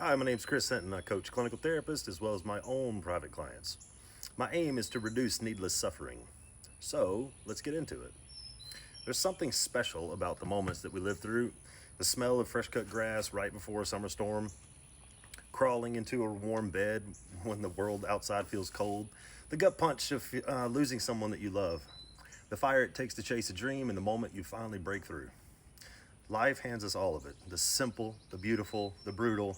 Hi, my name's Chris Hinton. I coach clinical therapists as well as my own private clients. My aim is to reduce needless suffering. So, let's get into it. There's something special about the moments that we live through. The smell of fresh cut grass right before a summer storm, crawling into a warm bed when the world outside feels cold, the gut punch of losing someone that you love, the fire it takes to chase a dream, and the moment you finally break through. Life hands us all of it, the simple, the beautiful, the brutal,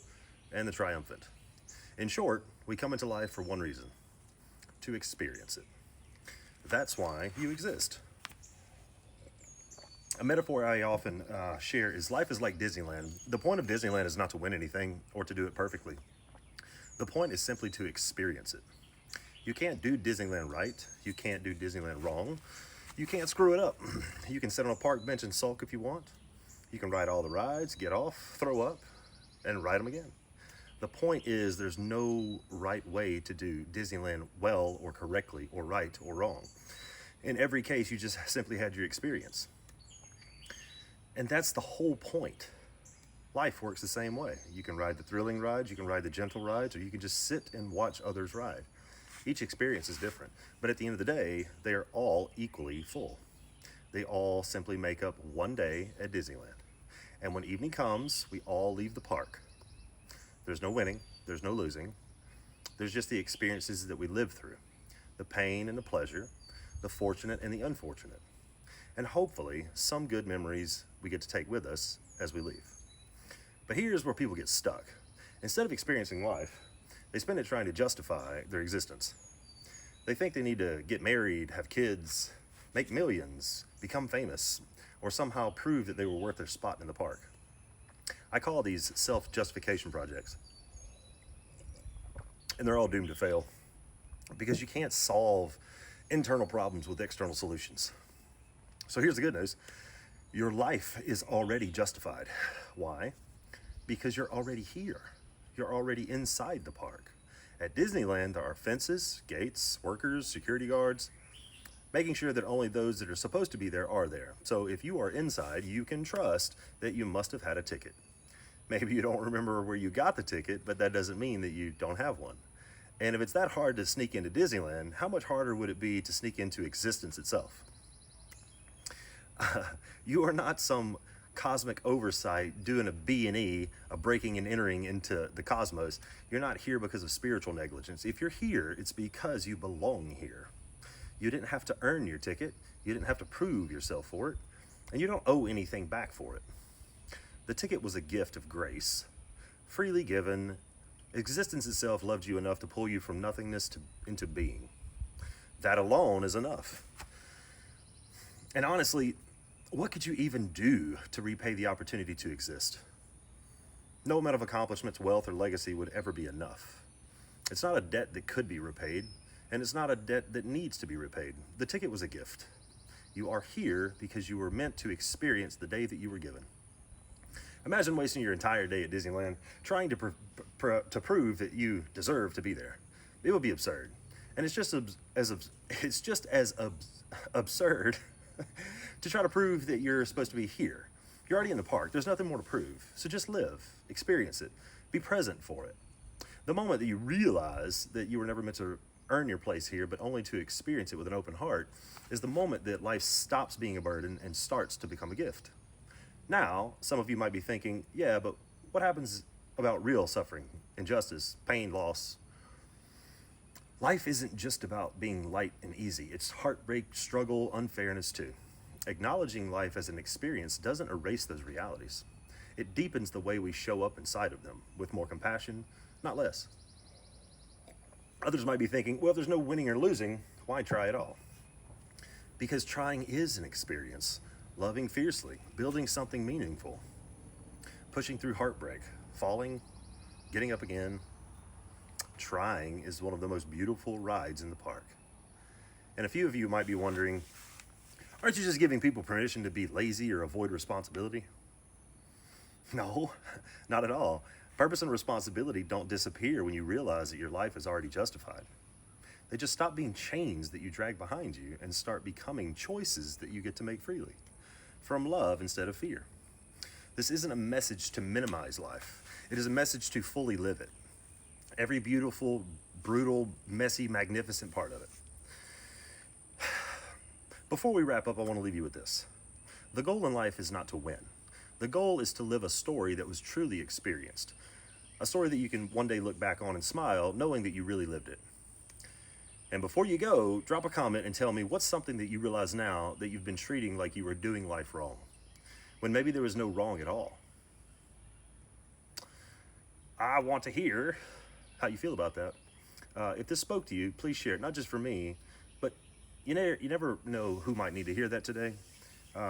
and the triumphant. In short, we come into life for one reason: to experience it. That's why you exist. A metaphor I often share is life is like Disneyland. The point of Disneyland is not to win anything or to do it perfectly. The point is simply to experience it. You can't do Disneyland right. You can't do Disneyland wrong. You can't screw it up. You can sit on a park bench and sulk if you want. You can ride all the rides, get off, throw up, and ride them again. The point is there's no right way to do Disneyland well or correctly or right or wrong. In every case, you just simply had your experience. And that's the whole point. Life works the same way. You can ride the thrilling rides, you can ride the gentle rides, or you can just sit and watch others ride. Each experience is different, but at the end of the day, they are all equally full. They all simply make up one day at Disneyland. And when evening comes, we all leave the park. There's no winning, there's no losing. There's just the experiences that we live through, the pain and the pleasure, the fortunate and the unfortunate, and hopefully some good memories we get to take with us as we leave. But here's where people get stuck. Instead of experiencing life, they spend it trying to justify their existence. They think they need to get married, have kids, make millions, become famous, or somehow prove that they were worth their spot in the park. I call these self-justification projects. And they're all doomed to fail because you can't solve internal problems with external solutions. So here's the good news. Your life is already justified. Why? Because you're already here. You're already inside the park. At Disneyland, there are fences, gates, workers, security guards, making sure that only those that are supposed to be there are there. So if you are inside, you can trust that you must have had a ticket. Maybe you don't remember where you got the ticket, but that doesn't mean that you don't have one. And if it's that hard to sneak into Disneyland, how much harder would it be to sneak into existence itself? You are not some cosmic oversight doing a B&E, a breaking and entering into the cosmos. You're not here because of spiritual negligence. If you're here, it's because you belong here. You didn't have to earn your ticket. You didn't have to prove yourself for it. And you don't owe anything back for it. The ticket was a gift of grace, freely given. Existence itself loved you enough to pull you from nothingness into being. That alone is enough. And honestly, what could you even do to repay the opportunity to exist? No amount of accomplishments, wealth, or legacy would ever be enough. It's not a debt that could be repaid, and it's not a debt that needs to be repaid. The ticket was a gift. You are here because you were meant to experience the day that you were given. Imagine wasting your entire day at Disneyland trying to prove that you deserve to be there. It would be absurd. And it's just as absurd to try to prove that you're supposed to be here. You're already in the park. There's nothing more to prove. So just live, experience it, be present for it. The moment that you realize that you were never meant to earn your place here, but only to experience it with an open heart, is the moment that life stops being a burden and starts to become a gift. Now, some of you might be thinking, yeah, but what happens about real suffering, injustice, pain, loss? Life isn't just about being light and easy. It's heartbreak, struggle, unfairness too. Acknowledging life as an experience doesn't erase those realities. It deepens the way we show up inside of them with more compassion, not less. Others might be thinking, well, if there's no winning or losing, why try at all? Because trying is an experience. Loving fiercely, building something meaningful, pushing through heartbreak, falling, getting up again. Trying is one of the most beautiful rides in the park. And a few of you might be wondering, aren't you just giving people permission to be lazy or avoid responsibility? No, not at all. Purpose and responsibility don't disappear when you realize that your life is already justified. They just stop being chains that you drag behind you and start becoming choices that you get to make freely, from love instead of fear. This isn't a message to minimize life. It is a message to fully live it. Every beautiful, brutal, messy, magnificent part of it. Before we wrap up, I want to leave you with this. The goal in life is not to win. The goal is to live a story that was truly experienced. A story that you can one day look back on and smile, knowing that you really lived it. And before you go, drop a comment and tell me what's something that you realize now that you've been treating like you were doing life wrong, when maybe there was no wrong at all. I want to hear how you feel about that. If this spoke to you, please share it, not just for me, but you never know who might need to hear that today.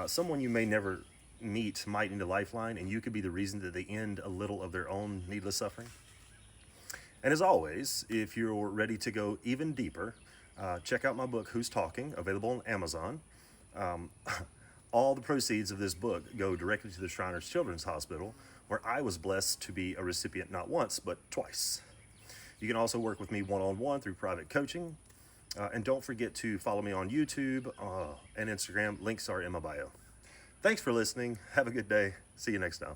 Someone you may never meet might need a lifeline, and you could be the reason that they end a little of their own needless suffering. And as always, if you're ready to go even deeper, check out my book, Who's Talking, available on Amazon. All the proceeds of this book go directly to the Shriners Children's Hospital, where I was blessed to be a recipient not once, but twice. You can also work with me one-on-one through private coaching. And don't forget to follow me on YouTube and Instagram. Links are in my bio. Thanks for listening. Have a good day. See you next time.